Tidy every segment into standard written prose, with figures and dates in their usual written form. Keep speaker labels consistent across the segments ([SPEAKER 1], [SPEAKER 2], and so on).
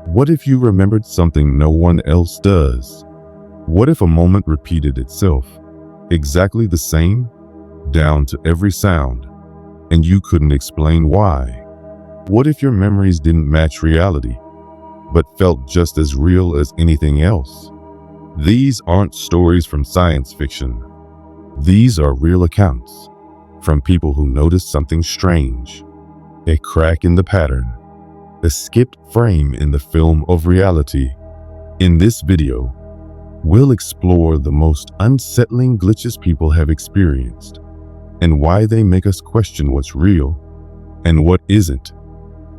[SPEAKER 1] What if you remembered something no one else does? What if a moment repeated itself, exactly the same, down to every sound, and you couldn't explain why? What if your memories didn't match reality, but felt just as real as anything else? These aren't stories from science fiction. These are real accounts from people who noticed something strange, a crack in the pattern, a skipped frame in the film of reality. In this video, we'll explore the most unsettling glitches people have experienced and why they make us question what's real and what isn't.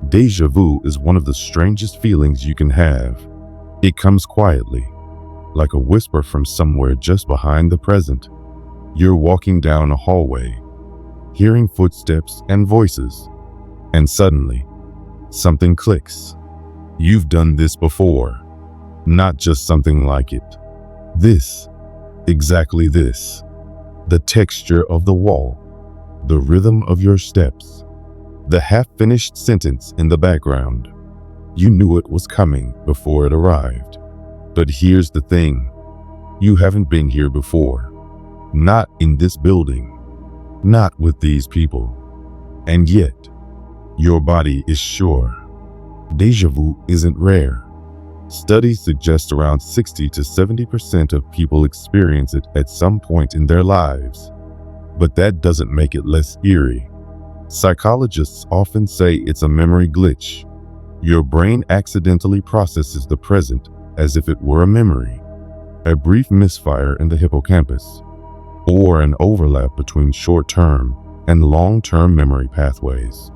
[SPEAKER 1] Déjà vu is one of the strangest feelings you can have. It comes quietly, like a whisper from somewhere just behind the present. You're walking down a hallway, hearing footsteps and voices, and suddenly, something clicks. You've done this before, not just something like it. This, exactly this. The texture of the wall, the rhythm of your steps, the half-finished sentence in the background. You knew it was coming before it arrived. But here's the thing. You haven't been here before. Not in this building. Not with these people. And yet, your body is sure. Déjà vu isn't rare. Studies suggest around 60 to 70% of people experience it at some point in their lives. But that doesn't make it less eerie. Psychologists often say it's a memory glitch. Your brain accidentally processes the present as if it were a memory, a brief misfire in the hippocampus, or an overlap between short-term and long-term memory pathways.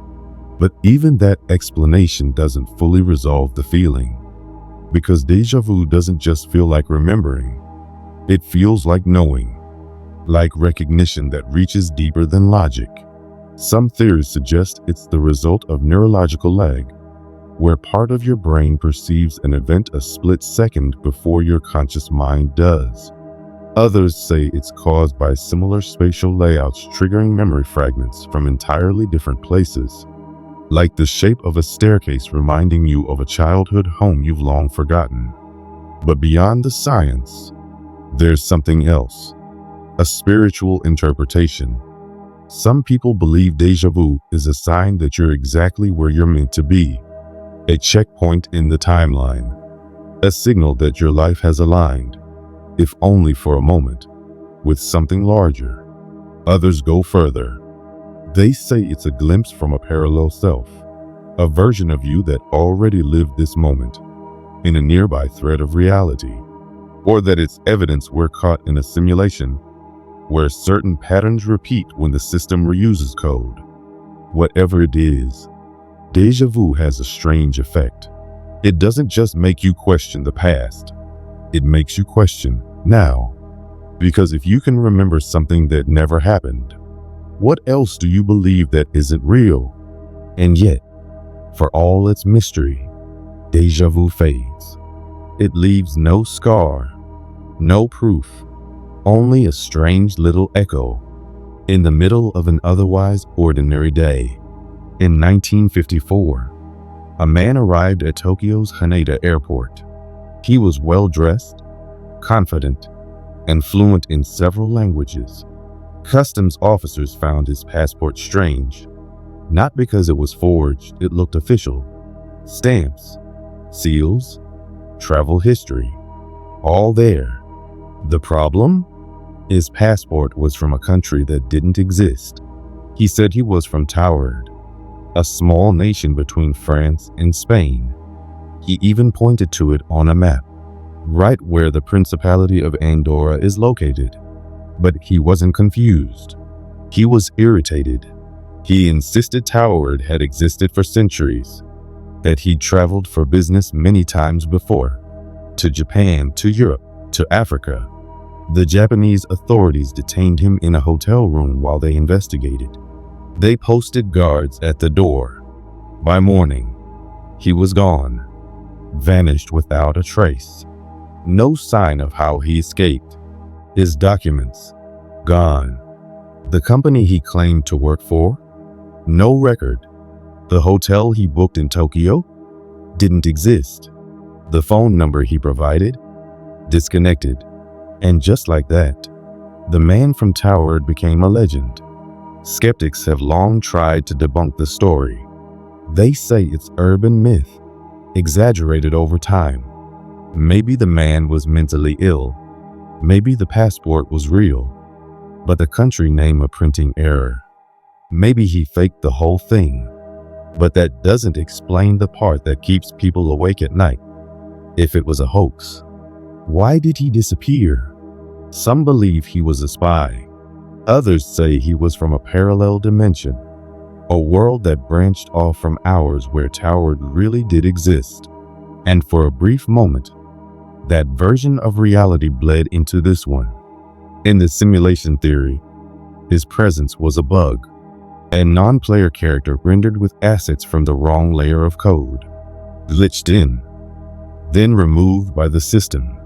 [SPEAKER 1] But even that explanation doesn't fully resolve the feeling, because déjà vu doesn't just feel like remembering. It feels like knowing, like recognition that reaches deeper than logic. Some theories suggest it's the result of neurological lag, where part of your brain perceives an event a split second before your conscious mind does. Others say it's caused by similar spatial layouts triggering memory fragments from entirely different places, like the shape of a staircase reminding you of a childhood home you've long forgotten. But beyond the science, there's something else, a spiritual interpretation. Some people believe déjà vu is a sign that you're exactly where you're meant to be, a checkpoint in the timeline, a signal that your life has aligned, if only for a moment, with something larger. Others go further. They say it's a glimpse from a parallel self, a version of you that already lived this moment in a nearby thread of reality, or that it's evidence we're caught in a simulation where certain patterns repeat when the system reuses code. Whatever it is, déjà vu has a strange effect. It doesn't just make you question the past, it makes you question now. Because if you can remember something that never happened, what else do you believe that isn't real? And yet, for all its mystery, déjà vu fades. It leaves no scar, no proof, only a strange little echo in the middle of an otherwise ordinary day. In 1954, a man arrived at Tokyo's Haneda Airport. He was well-dressed, confident, and fluent in several languages. Customs officers found his passport strange, not because it was forged, it looked official. Stamps, seals, travel history, all there. The problem? His passport was from a country that didn't exist. He said he was from Taured, a small nation between France and Spain. He even pointed to it on a map, right where the Principality of Andorra is located. But he wasn't confused. He was irritated. He insisted Taured had existed for centuries, that he'd traveled for business many times before, to Japan, to Europe, to Africa. The Japanese authorities detained him in a hotel room while they investigated. They posted guards at the door. By morning, he was gone, vanished without a trace. No sign of how he escaped. His documents, gone. The company he claimed to work for, no record. The hotel he booked in Tokyo didn't exist. The phone number he provided? Disconnected. And just like that, the man from Tower became a legend. Skeptics have long tried to debunk the story. They say it's urban myth, exaggerated over time. Maybe the man was mentally ill. Maybe the passport was real, but the country name a printing error. Maybe he faked the whole thing, but that doesn't explain the part that keeps people awake at night. If it was a hoax, why did he disappear? Some believe he was a spy. Others say he was from a parallel dimension, a world that branched off from ours where Tower really did exist. And for a brief moment, that version of reality bled into this one. In the simulation theory, his presence was a bug, a non-player character rendered with assets from the wrong layer of code, glitched in, then removed by the system.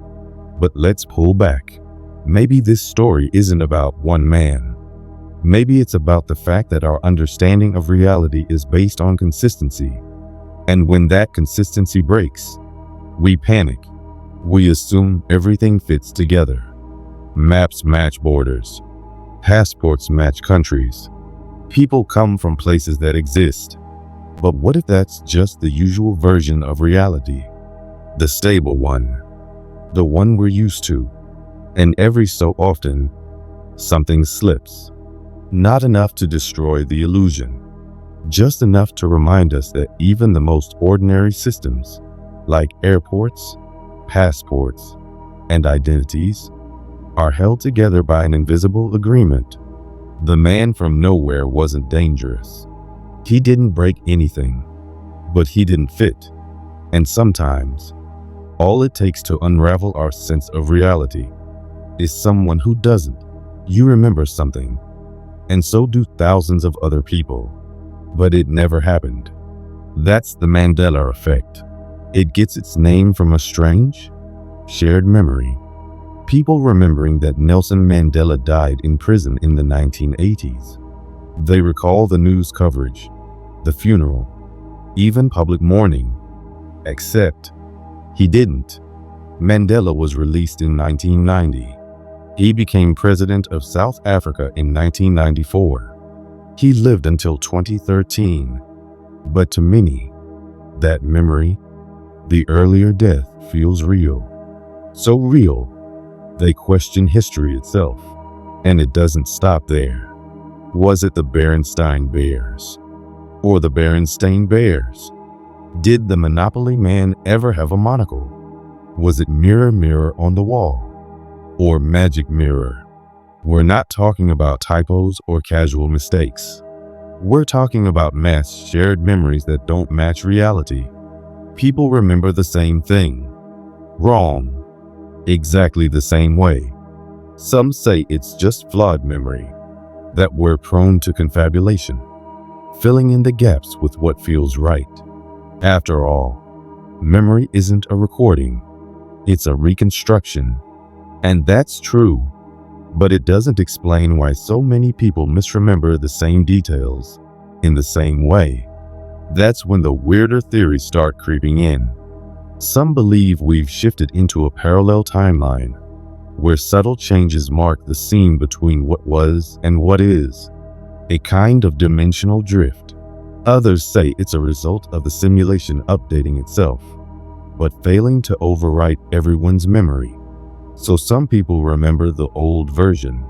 [SPEAKER 1] But let's pull back. Maybe this story isn't about one man. Maybe it's about the fact that our understanding of reality is based on consistency. And when that consistency breaks, we panic. We assume everything fits together. Maps match borders. Passports match countries. People come from places that exist. But what if that's just the usual version of reality? The stable one. The one we're used to. And every so often, something slips. Not enough to destroy the illusion. Just enough to remind us that even the most ordinary systems, like airports, passports, and identities, are held together by an invisible agreement. The man from nowhere wasn't dangerous. He didn't break anything, but he didn't fit. And sometimes, all it takes to unravel our sense of reality is someone who doesn't. You remember something, and so do thousands of other people, but it never happened. That's the Mandela Effect. It gets its name from a strange, shared memory. People remembering that Nelson Mandela died in prison in the 1980s. They recall the news coverage, the funeral, even public mourning. Except, he didn't. Mandela was released in 1990. He became president of South Africa in 1994. He lived until 2013. But to many, that memory, the earlier death, feels real. So real, they question history itself. And it doesn't stop there. Was it the Berenstain Bears? Or the Berenstain Bears? Did the Monopoly Man ever have a monocle? Was it Mirror, Mirror on the Wall? Or Magic Mirror? We're not talking about typos or casual mistakes. We're talking about mass shared memories that don't match reality. People remember the same thing. Wrong. Exactly the same way. Some say it's just flawed memory, that we're prone to confabulation, filling in the gaps with what feels right. After all, memory isn't a recording, it's a reconstruction. And that's true, but it doesn't explain why so many people misremember the same details in the same way. That's when the weirder theories start creeping in. Some believe we've shifted into a parallel timeline, where subtle changes mark the seam between what was and what is, a kind of dimensional drift. Others say it's a result of the simulation updating itself, but failing to overwrite everyone's memory. So some people remember the old version,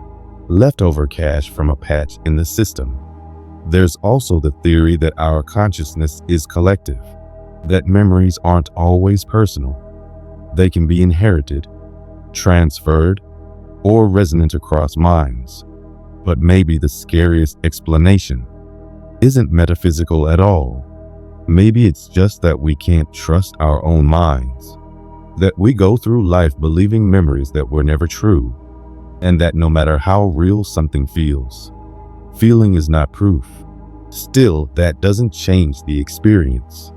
[SPEAKER 1] leftover cache from a patch in the system. There's also the theory that our consciousness is collective, that memories aren't always personal. They can be inherited, transferred, or resonant across minds. But maybe the scariest explanation isn't metaphysical at all. Maybe it's just that we can't trust our own minds. That we go through life believing memories that were never true, and that no matter how real something feels, feeling is not proof. Still, that doesn't change the experience.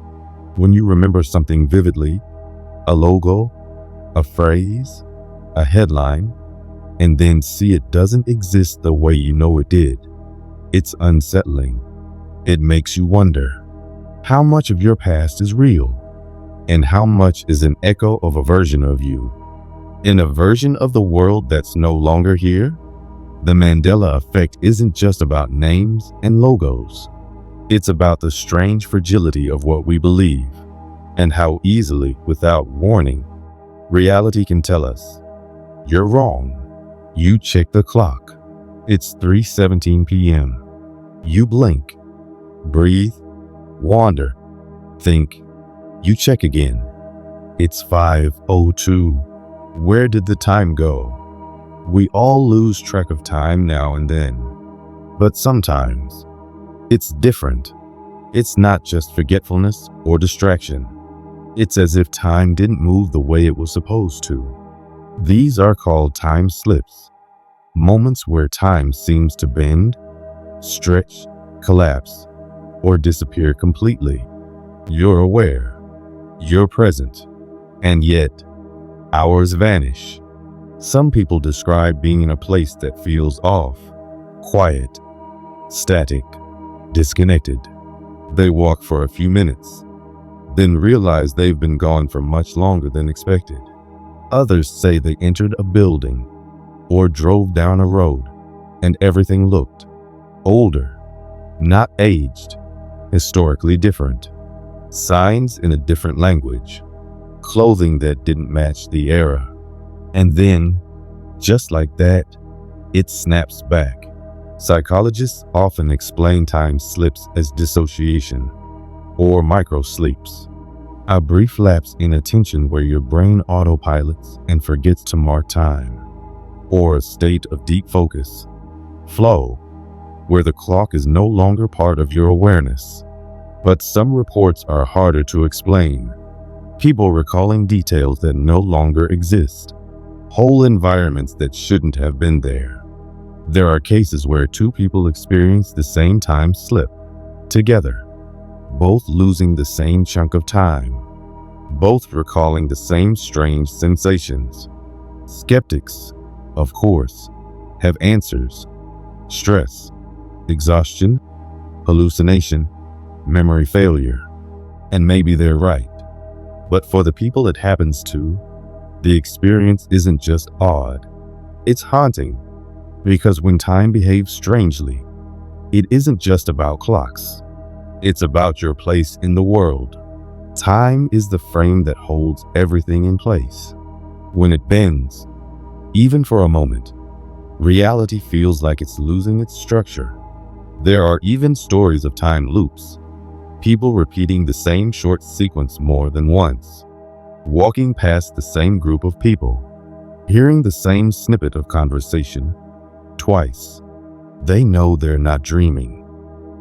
[SPEAKER 1] When you remember something vividly, a logo, a phrase, a headline, and then see it doesn't exist the way you know it did, it's unsettling. It makes you wonder, how much of your past is real? And how much is an echo of a version of you? In a version of the world that's no longer here? The Mandela Effect isn't just about names and logos. It's about the strange fragility of what we believe, and how easily, without warning, reality can tell us, "You're wrong." You check the clock. It's 3:17 p.m. You blink, breathe, wander, think. You check again. It's 5:02. Where did the time go? We all lose track of time now and then. But sometimes, it's different. It's not just forgetfulness or distraction. It's as if time didn't move the way it was supposed to. These are called time slips. Moments where time seems to bend, stretch, collapse, or disappear completely. You're aware. You're present. And yet, hours vanish. Some people describe being in a place that feels off, quiet, static, disconnected. They walk for a few minutes, then realize they've been gone for much longer than expected. Others say they entered a building or drove down a road and everything looked older, not aged, historically different. Signs in a different language, clothing that didn't match the era. And then, just like that, it snaps back. Psychologists often explain time slips as dissociation or microsleeps, a brief lapse in attention where your brain autopilots and forgets to mark time, or a state of deep focus, flow, where the clock is no longer part of your awareness. But some reports are harder to explain. People recalling details that no longer exist, whole environments that shouldn't have been there. There are cases where two people experience the same time slip together, both losing the same chunk of time, both recalling the same strange sensations. Skeptics, of course, have answers: stress, exhaustion, hallucination, memory failure. And maybe they're right. But for the people it happens to, the experience isn't just odd, it's haunting. Because when time behaves strangely, it isn't just about clocks. It's about your place in the world. Time is the frame that holds everything in place. When it bends, even for a moment, reality feels like it's losing its structure. There are even stories of time loops. People repeating the same short sequence more than once, walking past the same group of people, hearing the same snippet of conversation twice. They know they're not dreaming,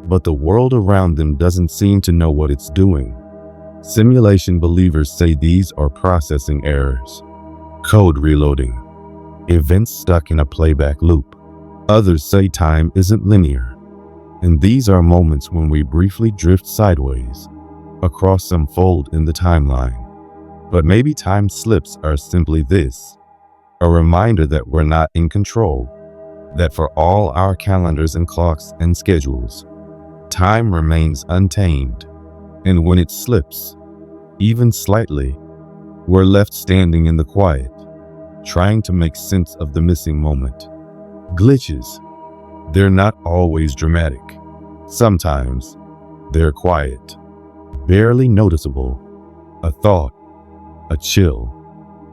[SPEAKER 1] but the world around them doesn't seem to know what it's doing. Simulation believers say these are processing errors, code reloading, events stuck in a playback loop. Others say time isn't linear, and these are moments when we briefly drift sideways across some fold in the timeline. But maybe time slips are simply this: a reminder that we're not in control, that for all our calendars and clocks and schedules, time remains untamed. And when it slips, even slightly, we're left standing in the quiet, trying to make sense of the missing moment. Glitches, they're not always dramatic. Sometimes they're quiet, barely noticeable. A thought, a chill,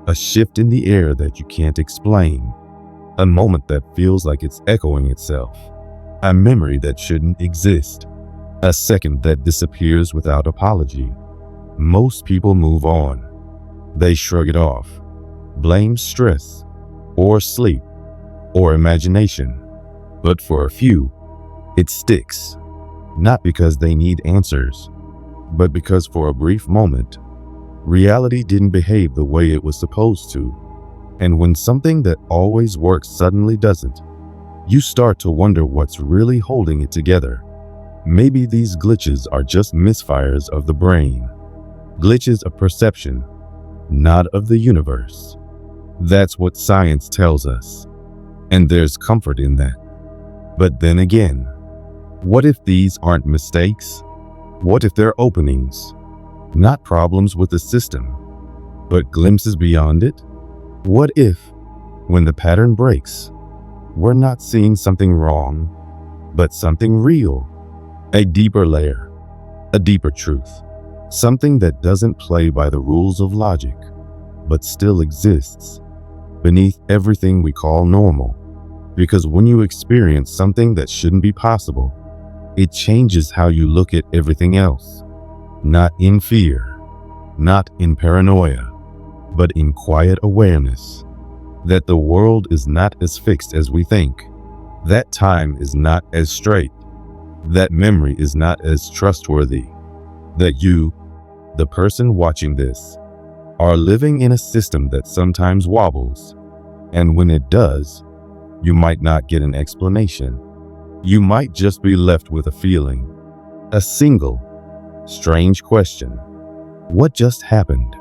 [SPEAKER 1] a shift in the air that you can't explain. A moment that feels like it's echoing itself. A memory that shouldn't exist. A second that disappears without apology. Most people move on. They shrug it off, blame stress, or sleep, or imagination. But for a few, it sticks. Not because they need answers, but because for a brief moment, reality didn't behave the way it was supposed to. And when something that always works suddenly doesn't, you start to wonder what's really holding it together. Maybe these glitches are just misfires of the brain, glitches of perception, not of the universe. That's what science tells us, and there's comfort in that. But then again, what if these aren't mistakes? What if they're openings? Not problems with the system, but glimpses beyond it. What if, when the pattern breaks, we're not seeing something wrong, but something real? A deeper layer, a deeper truth. Something that doesn't play by the rules of logic, but still exists beneath everything we call normal. Because when you experience something that shouldn't be possible, it changes how you look at everything else. Not in fear, not in paranoia, but in quiet awareness that the world is not as fixed as we think, that time is not as straight, that memory is not as trustworthy, that you, the person watching this, are living in a system that sometimes wobbles, and when it does, you might not get an explanation. You might just be left with a feeling, a single, strange question. What just happened?